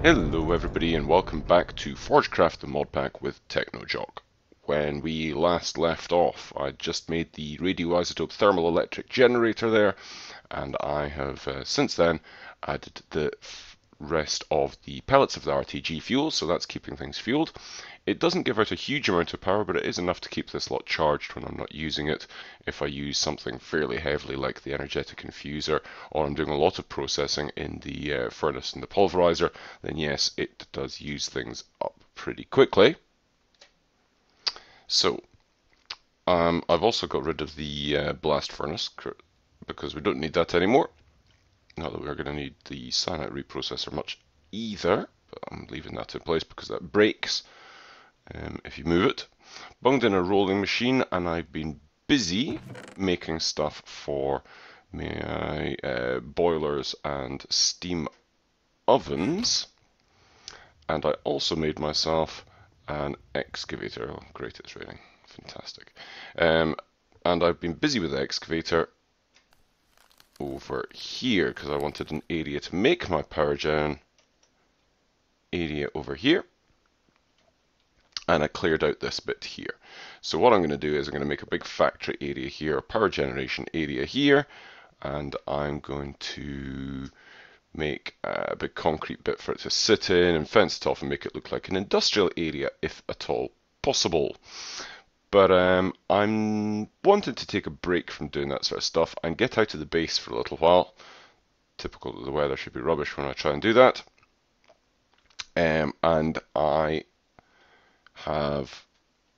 Hello everybody and welcome back to ForgeCraft Modpack with TechnoJock. When we last left off, I just made the radioisotope thermal electric generator there, and I have since then added the rest of the pellets of the RTG fuel, so that's keeping things fueled. It doesn't give out a huge amount of power, but it is enough to keep this lot charged when I'm not using it. If I use something fairly heavily like the energetic infuser, or I'm doing a lot of processing in the furnace and the pulverizer, then yes, it does use things up pretty quickly. So, I've also got rid of the blast furnace because we don't need that anymore. Not that we're going to need the cyanide reprocessor much either, but I'm leaving that in place because that breaks if you move it. Bunged in a rolling machine, and I've been busy making stuff for my boilers and steam ovens. And I also made myself an excavator. Oh, great, it's raining. Fantastic. And I've been busy with the excavator over here because I wanted an area to make my power gen area over here, and I cleared out this bit here. So what I'm going to do is I'm going to make a big factory area here, a power generation area here, and I'm going to make a big concrete bit for it to sit in and fence it off and make it look like an industrial area if at all possible. But I'm wanting to take a break from doing that sort of stuff and get out of the base for a little while. Typical that the weather should be rubbish when I try and do that. And I have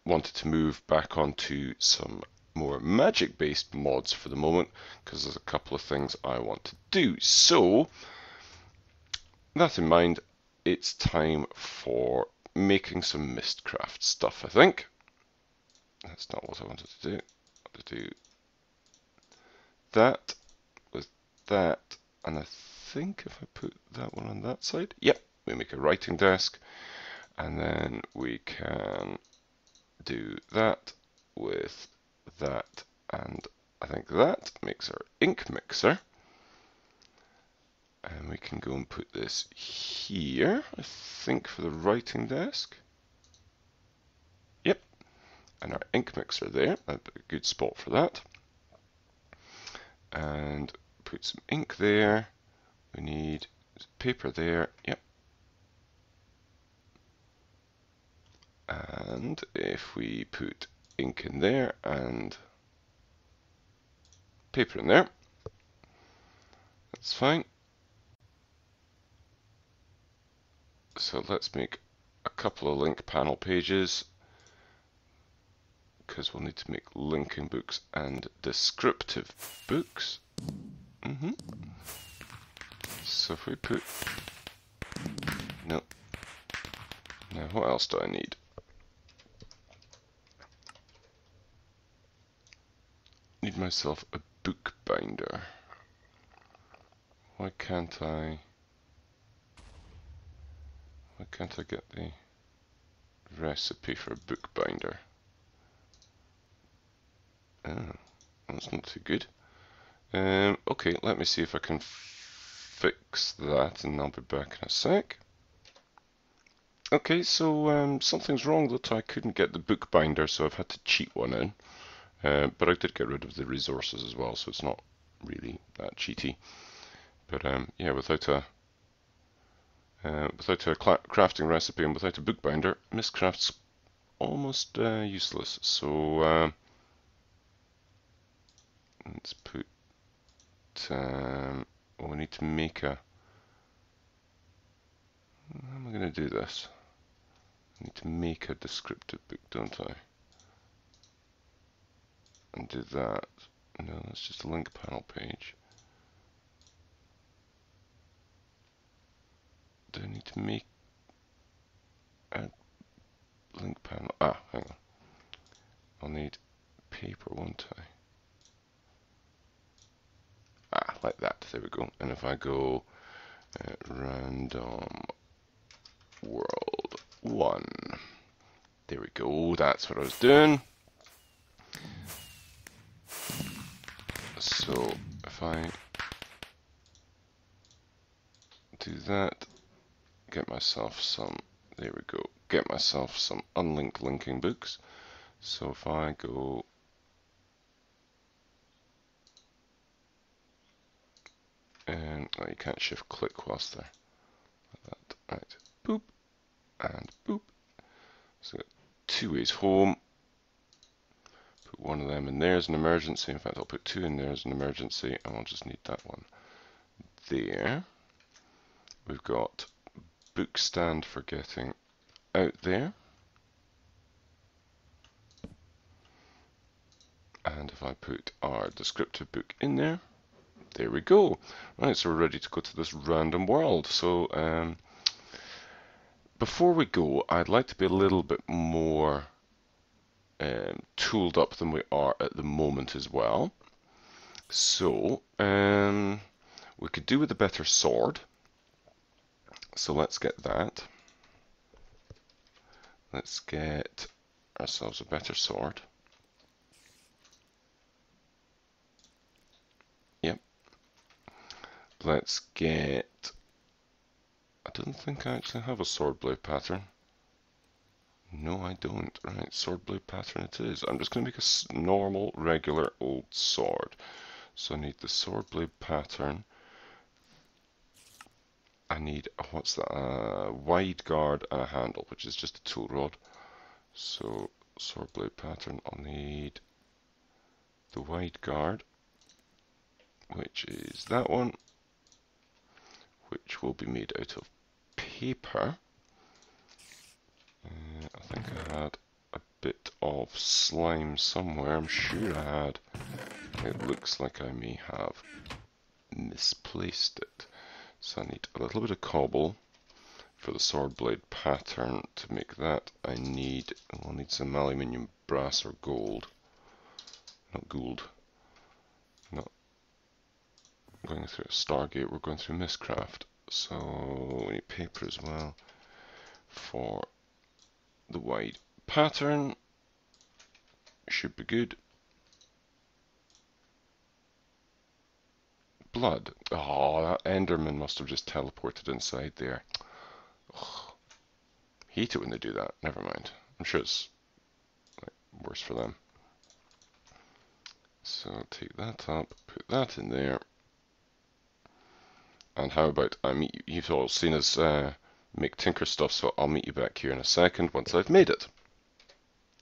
wanted to move back onto some more magic-based mods for the moment because there's a couple of things I want to do. So, that in mind, it's time for making some MystCraft stuff, I think. That's not what I wanted to do. I want to do that with that, and I think if I put that one on that side, yep, we make a writing desk, and then we can do that with that, and I think that makes our ink mixer. And we can go and put this here, I think, for the writing desk. Yep, and our ink mixer there, a good spot for that. And put some ink there. We need paper there, yep. And if we put ink in there and paper in there, that's fine. So let's make a couple of link panel pages because we'll need to make linking books and descriptive books. So if we put... No. Now what else do I need? Need myself a book binder. Why can't I get the recipe for a book binder? Oh, that's not too good. Okay, let me see if I can fix that, and I'll be back in a sec. Okay, so something's wrong that I couldn't get the book binder, so I've had to cheat one in. But I did get rid of the resources as well, so it's not really that cheaty. But yeah, without a crafting recipe and without a bookbinder, MystCraft's almost useless. So let's put. We need to make a. How am I going to do this? I need to make a descriptive book, don't I? And do that. No, that's just a link panel page. Do I need to make a link panel? Ah, hang on. I'll need paper, won't I? Ah, like that. There we go. And if I go random world 1, there we go. That's what I was doing. So if I do that, get myself some, there we go, get myself some unlinked linking books. So if I go, and oh, you can't shift click whilst there, like that, right, boop, and boop. So got 2 ways home, put one of them in there as an emergency, in fact I'll put 2 in there as an emergency, and I'll just need that one there. We've got book stand for getting out there. And if I put our descriptive book in there, there we go. Right, so we're ready to go to this random world. So before we go, I'd like to be a little bit more tooled up than we are at the moment as well. So we could do with a better sword. So let's get that. Let's get ourselves a better sword. Yep. Let's get... I don't think I actually have a sword blade pattern. No, I don't. Right, sword blade pattern it is. I'm just going to make a normal, regular, old sword. So I need the sword blade pattern. I need, what's that, a wide guard and a handle, which is just a tool rod. So, sword blade pattern, I'll need the wide guard, which is that one, which will be made out of paper. I think I had a bit of slime somewhere, I'm sure I had. It looks like I may have misplaced it. So I need a little bit of cobble for the sword blade pattern. To make that I'll need some aluminium, brass or gold. Not gold. Not going through a Stargate, we're going through MystCraft. So we need paper as well for the wide pattern. Should be good. Blood. Oh, that Enderman must have just teleported inside there. Ugh. Hate it when they do that. Never mind. I'm sure it's like, worse for them. So take that up, put that in there. And how about I meet you? You've all seen us make tinker stuff, so I'll meet you back here in a second once I've made it.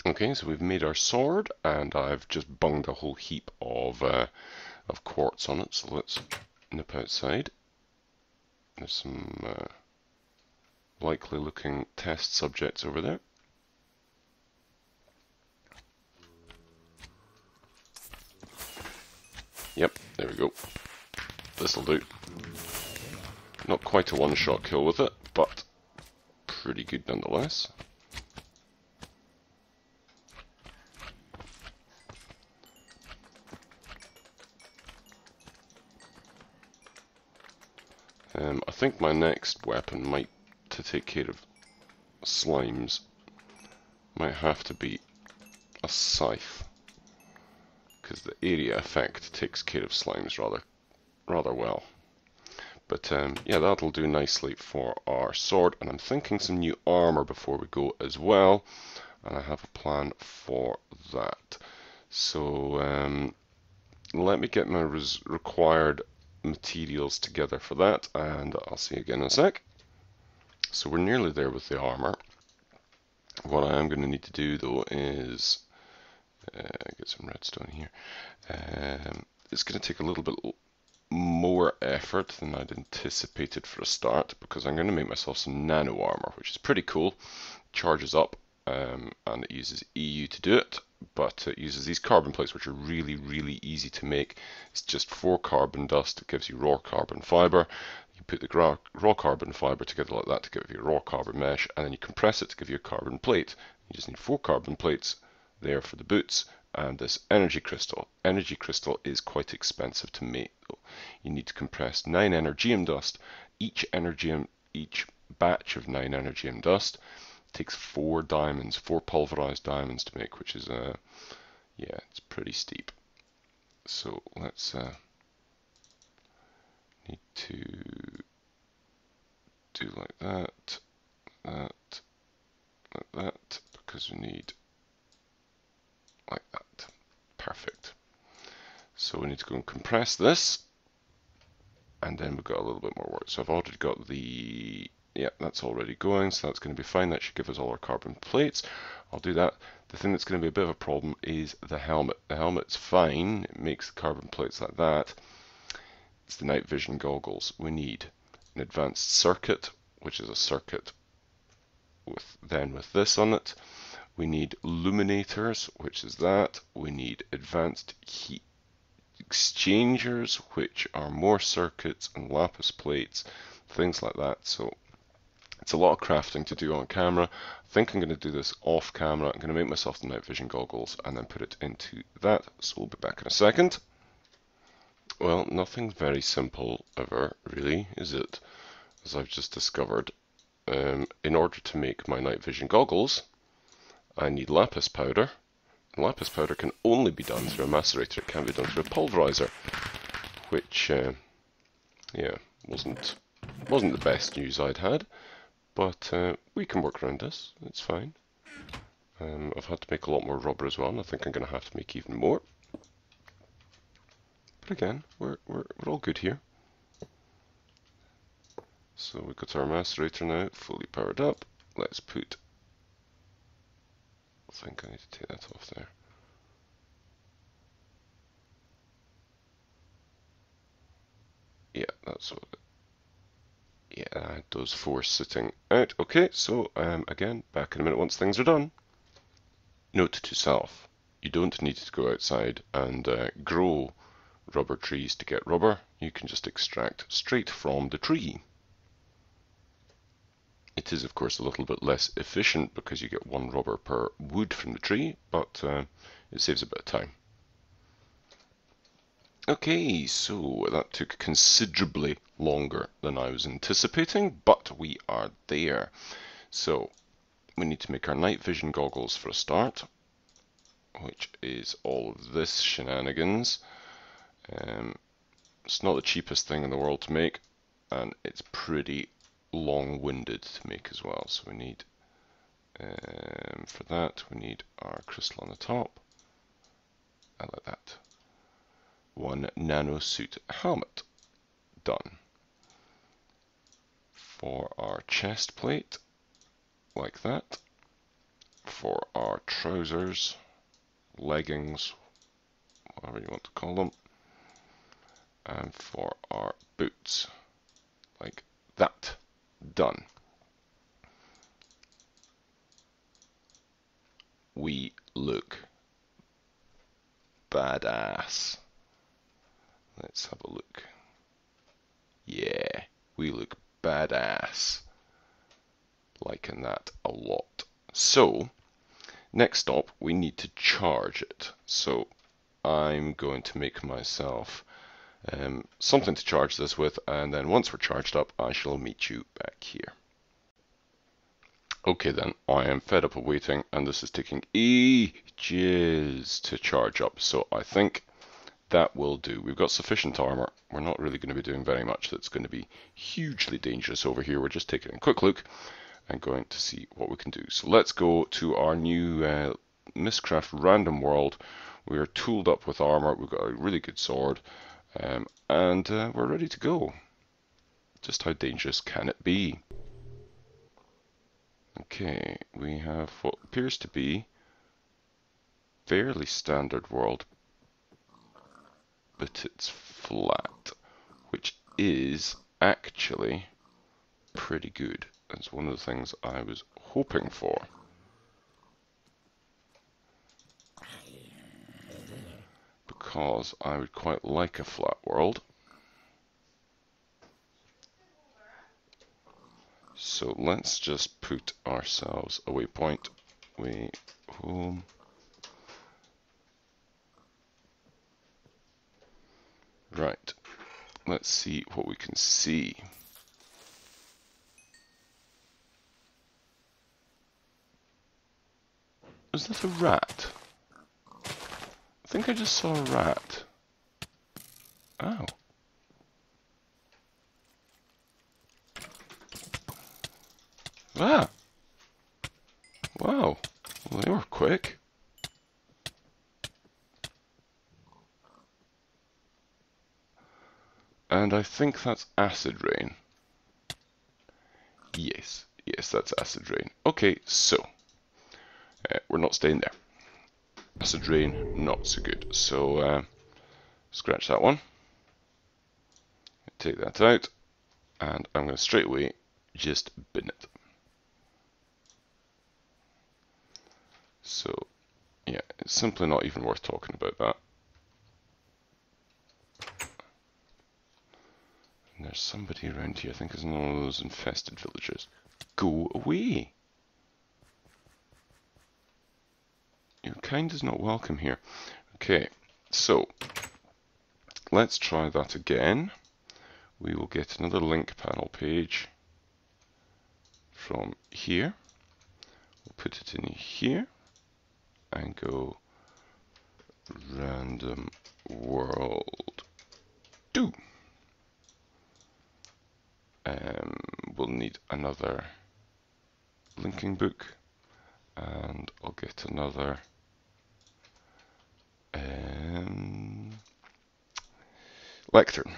Okay, so we've made our sword, and I've just bunged a whole heap of quartz on it. So let's nip outside. There's some likely looking test subjects over there. Yep, there we go. This'll do. Not quite a one-shot kill with it, but pretty good nonetheless. I think my next weapon might, to take care of slimes, might have to be a scythe, because the area effect takes care of slimes rather well. But yeah, that'll do nicely for our sword, and I'm thinking some new armor before we go as well, and I have a plan for that. So let me get my required materials together for that, and I'll see you again in a sec. So we're nearly there with the armor. What I am going to need to do though is get some redstone here. It's going to take a little bit more effort than I'd anticipated for a start, because I'm going to make myself some nano armor, which is pretty cool. Charges up, and it uses EU to do it, but it uses these carbon plates, which are really easy to make. It's just 4 carbon dust. It gives you raw carbon fiber. You put the raw carbon fiber together like that to give you a raw carbon mesh, and then you compress it to give you a carbon plate. You just need 4 carbon plates there for the boots, and this energy crystal. Energy crystal is quite expensive to make though. You need to compress 9 energium dust. Each batch of 9 energium dust takes 4 diamonds, 4 pulverized diamonds to make, which is yeah, it's pretty steep. So let's need to do like that. So we need to go and compress this, and then we've got a little bit more work. So I've already got the, yeah, that's already going, so that's going to be fine. That should give us all our carbon plates. I'll do that. The thing that's going to be a bit of a problem is the helmet. The helmet's fine, it makes the carbon plates like that. It's the night vision goggles. We need an advanced circuit, which is a circuit with this on it. We need illuminators, which is that. We need advanced heat exchangers, which are more circuits and lapis plates, things like that. So it's a lot of crafting to do on camera. I think I'm going to do this off camera. I'm going to make myself the night vision goggles and then put it into that. So we'll be back in a second. Well, nothing very simple ever, really, is it? As I've just discovered, in order to make my night vision goggles, I need lapis powder. And lapis powder can only be done through a macerator. It can't be done through a pulverizer, which, yeah, wasn't the best news I'd had. But we can work around this. It's fine. I've had to make a lot more rubber as well, and I think I'm going to have to make even more. But again, we're all good here. So we've got our macerator now fully powered up. Let's put, I think I need to take that off there. Yeah, that's what it, yeah, I had those four sitting out. Okay, so again, back in a minute once things are done. Note to self, you don't need to go outside and grow rubber trees to get rubber. You can just extract straight from the tree. It is, of course, a little bit less efficient because you get one rubber per wood from the tree, but it saves a bit of time. Okay, so that took considerably longer than I was anticipating, but we are there. So we need to make our night vision goggles for a start, which is all of this shenanigans. It's not the cheapest thing in the world to make, and it's pretty long-winded to make as well. So we need, for that, we need our crystal on the top. I like that. One nano suit helmet. Done. For our chest plate, like that. For our trousers, leggings, whatever you want to call them. And for our boots, like that. Done. We look badass. Let's have a look. Yeah, we look badass. Liking that a lot. So, next stop, we need to charge it. So, I'm going to make myself something to charge this with, and then once we're charged up, I shall meet you back here. Okay then, I am fed up of waiting, and this is taking ages to charge up, so I think that will do. We've got sufficient armor. We're not really going to be doing very much that's going to be hugely dangerous over here. We're just taking a quick look and going to see what we can do. So let's go to our new MystCraft random world. We are tooled up with armor. We've got a really good sword. And we're ready to go. Just how dangerous can it be? Okay, we have what appears to be fairly standard world, but it's flat, which is actually pretty good. That's one of the things I was hoping for. Because I would quite like a flat world. So let's just put ourselves a waypoint. Way home. Right. Let's see what we can see. Is that a rat? I think I just saw a rat. Oh. Ah! Wow. Well, they were quick. And I think that's acid rain. Yes, yes, that's acid rain. Okay, so we're not staying there. Acid rain, not so good. So scratch that one. Take that out, and I'm going to straight away just bin it. So yeah, it's simply not even worth talking about that. And there's somebody around here, I think it's one of those infested villagers. Go away! Your kind is not welcome here. Okay, so let's try that again. We will get another link panel page from here. We'll put it in here and go random world 2. We'll need another linking book, and I'll get another lectern.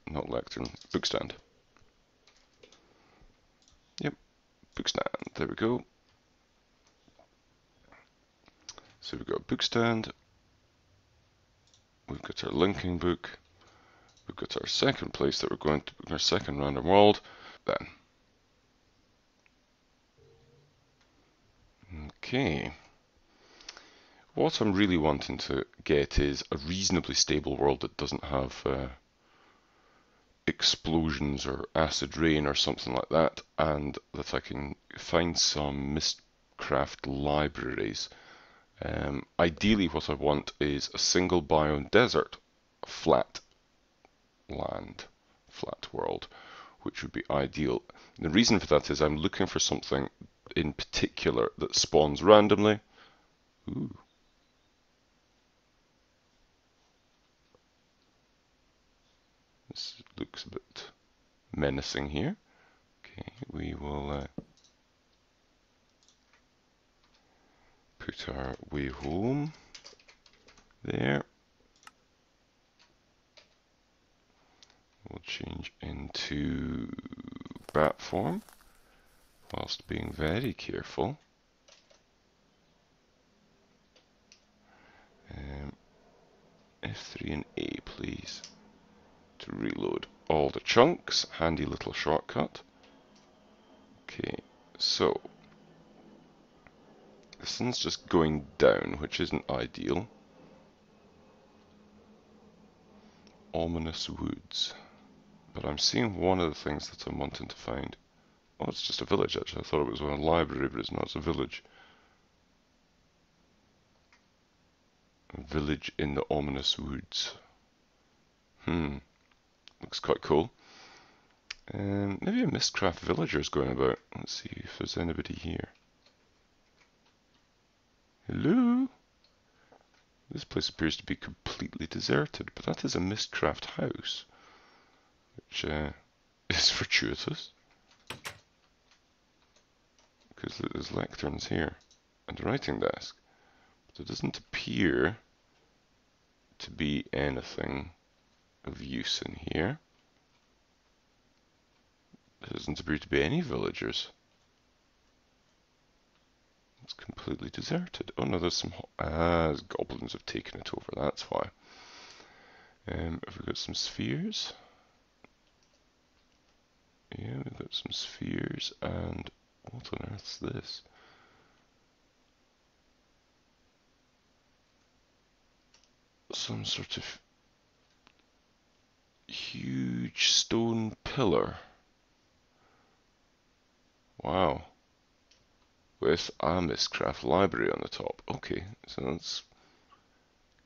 Not lectern, bookstand. Yep, bookstand, there we go. So we've got a bookstand, we've got our linking book, we've got our second place that we're going to book our second random world. Then, okay, what I'm really wanting to get is a reasonably stable world that doesn't have explosions or acid rain or something like that, and that I can find some MystCraft libraries. Ideally what I want is a single biome desert, a flat land, flat world, which would be ideal. And the reason for that is I'm looking for something in particular that spawns randomly. Ooh. This looks a bit menacing here. Okay, we will put our way home there. We'll change into bat form whilst being very careful. F3 and A, please, to reload all the chunks. Handy little shortcut. Okay, so the sun's just going down, which isn't ideal. Ominous woods. But I'm seeing one of the things that I'm wanting to find. Oh, it's just a village actually. I thought it was a library, but it's not. It's a village. A village in the ominous woods. Looks quite cool. Maybe a MystCraft villager's going about. Let's see if there's anybody here. Hello? This place appears to be completely deserted, but that is a MystCraft house, which is fortuitous. Because there's lecterns here, and a writing desk. But there doesn't appear to be anything of use in here. There doesn't appear to be any villagers. It's completely deserted. Oh no, there's some goblins have taken it over, that's why. Have we got some spheres? Yeah, we've got some spheres, and what on earth's this? Some sort of huge stone pillar. Wow. With a MystCraft library on the top. Okay, so that's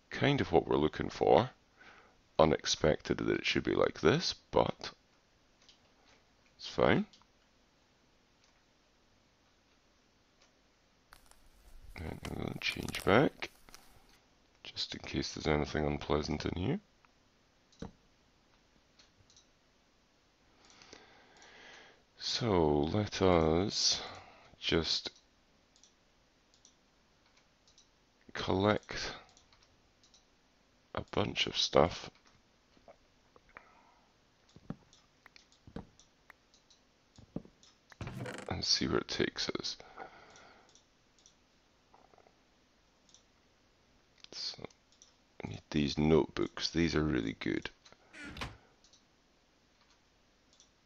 kind of what we're looking for. Unexpected that it should be like this, but it's fine. And I'm going to change back, just in case there's anything unpleasant in here. So let us just collect a bunch of stuff. And see where it takes us. So, I need these notebooks. These are really good.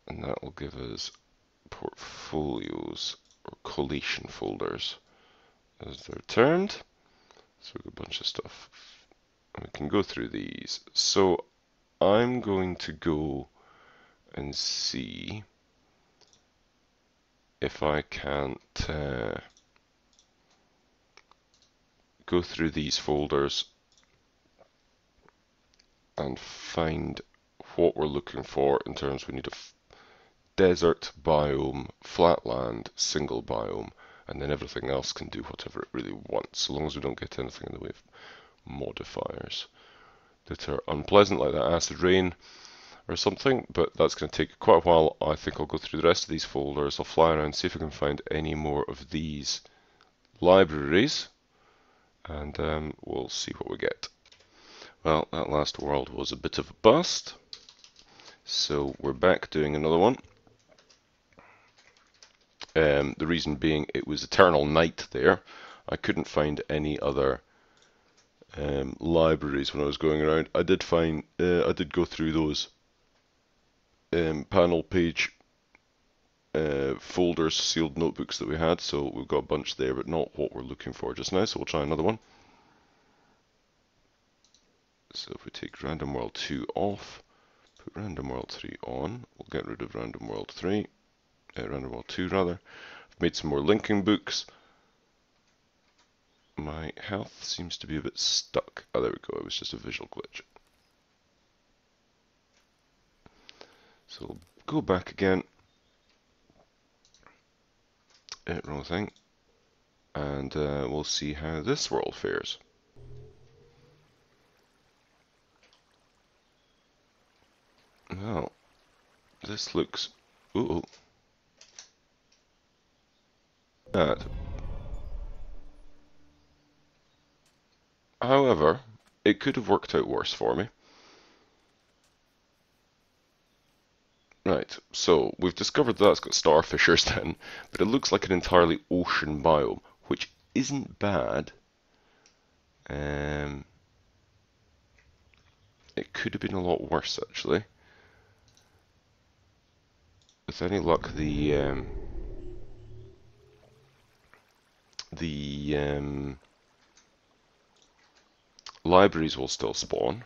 And that will give us portfolios, or collation folders, as they're termed. So we've got a bunch of stuff. And we can go through these. So I'm going to go and see if I can't go through these folders and find what we're looking for in terms we need a desert biome, flatland, single biome, and then everything else can do whatever it really wants, so long as we don't get anything in the way of modifiers that are unpleasant, like that acid rain or something. But that's going to take quite a while. I think I'll go through the rest of these folders. I'll fly around, see if I can find any more of these libraries, and we'll see what we get. Well, that last world was a bit of a bust, so we're back doing another one. The reason being, it was eternal night there. I couldn't find any other libraries when I was going around. I did find, I did go through those panel page folders, sealed notebooks that we had, so we've got a bunch there, but not what we're looking for just now, so we'll try another one. So if we take Random World 2 off, put Random World 3 on, we'll get rid of Random World 3, Random World 2 rather. I've made some more linking books. My health seems to be a bit stuck. Oh, there we go, it was just a visual glitch. So we'll go back again. Wrong thing. And we'll see how this world fares. Well, this looks... Ooh. Bad. However, it could have worked out worse for me. Right, so we've discovered that it's got starfishers then, but it looks like an entirely ocean biome, which isn't bad. It could have been a lot worse, actually. With any luck, the libraries will still spawn.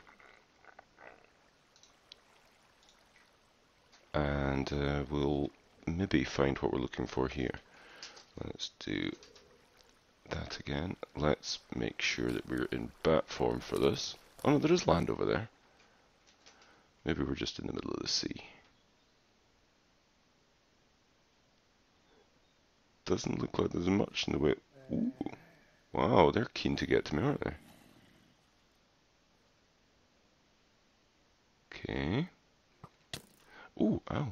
And we'll maybe find what we're looking for here. Let's do that again. Let's make sure that we're in bat form for this. Oh no, there is land over there. Maybe we're just in the middle of the sea. Doesn't look like there's much in the way. Ooh. Wow, they're keen to get to me, aren't they? Okay. Ooh, ow.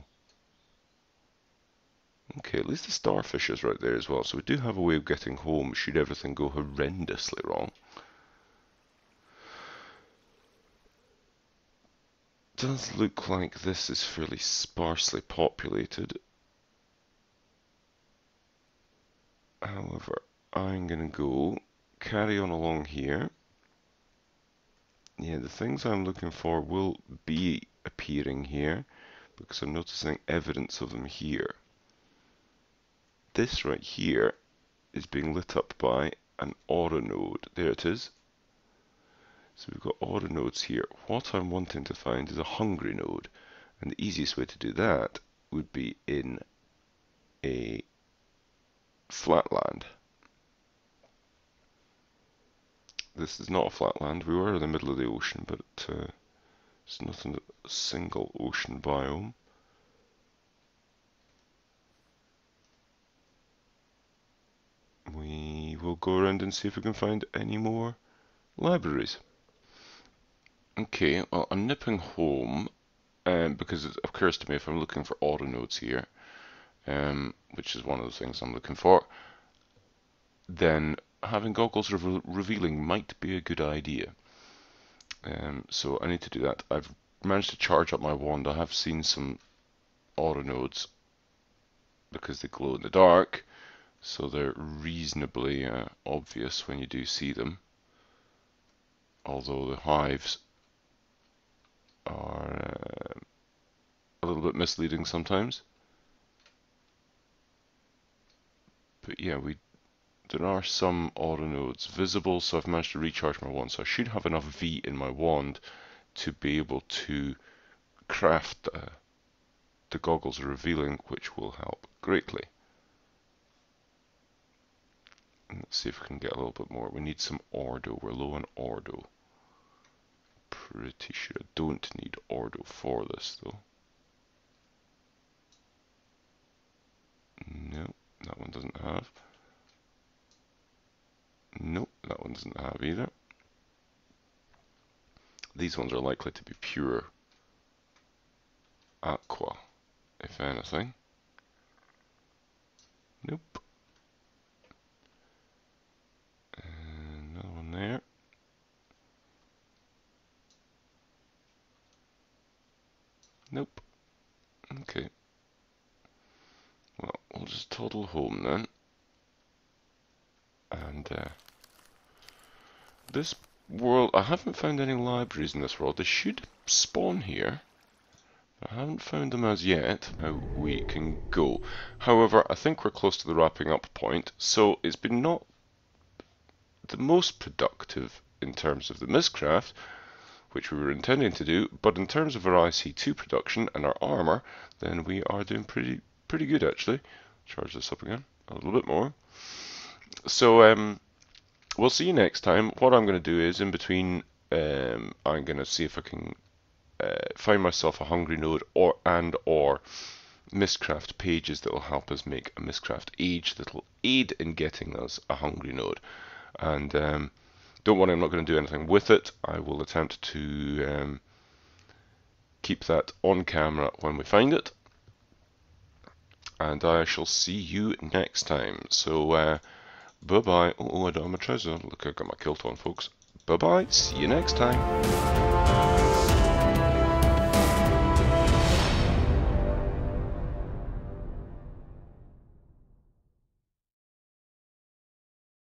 Okay, at least the starfish is right there as well, so we do have a way of getting home should everything go horrendously wrong. Does look like this is fairly sparsely populated. However, I'm gonna go carry on along here. Yeah, the things I'm looking for will be appearing here, because I'm noticing evidence of them here. This right here is being lit up by an aura node. There it is. So we've got aura nodes here. What I'm wanting to find is a hungry node, and the easiest way to do that would be in a flatland. This is not a flatland. We were in the middle of the ocean, but it's not a single ocean biome. We will go around and see if we can find any more libraries. Okay, well, I'm nipping home because it occurs to me if I'm looking for aura nodes here, which is one of the things I'm looking for, then having goggles revealing might be a good idea. So I need to do that. I've managed to charge up my wand. I have seen some auto nodes because they glow in the dark, so they're reasonably obvious when you do see them. Although the hives are a little bit misleading sometimes. But yeah, there are some auto nodes visible, so I've managed to recharge my wand. So I should have enough V in my wand to be able to craft the goggles revealing, which will help greatly. Let's see if we can get a little bit more. We need some Ordo. We're low on Ordo. Pretty sure I don't need Ordo for this though. No, that one doesn't have. Nope, that one doesn't have either. These ones are likely to be pure aqua, if anything. Nope. Another one there. Nope. Okay. Well, we'll just toddle home then. And this world, I haven't found any libraries in this world. They should spawn here. I haven't found them as yet. How we can go. However, I think we're close to the wrapping up point. So it's been not the most productive in terms of the MystCraft, which we were intending to do, but in terms of our IC2 production and our armor, then we are doing pretty good actually. Charge this up again a little bit more. So we'll see you next time. What I'm going to do is, in between, I'm going to see if I can find myself a hungry node or MystCraft pages that will help us make a MystCraft age that will aid in getting us a hungry node. And don't worry, I'm not going to do anything with it. I will attempt to keep that on camera when we find it. And I shall see you next time. So, bye-bye. Oh, I don't have my trouser. Look, I've got my kilt on, folks. Bye-bye. See you next time.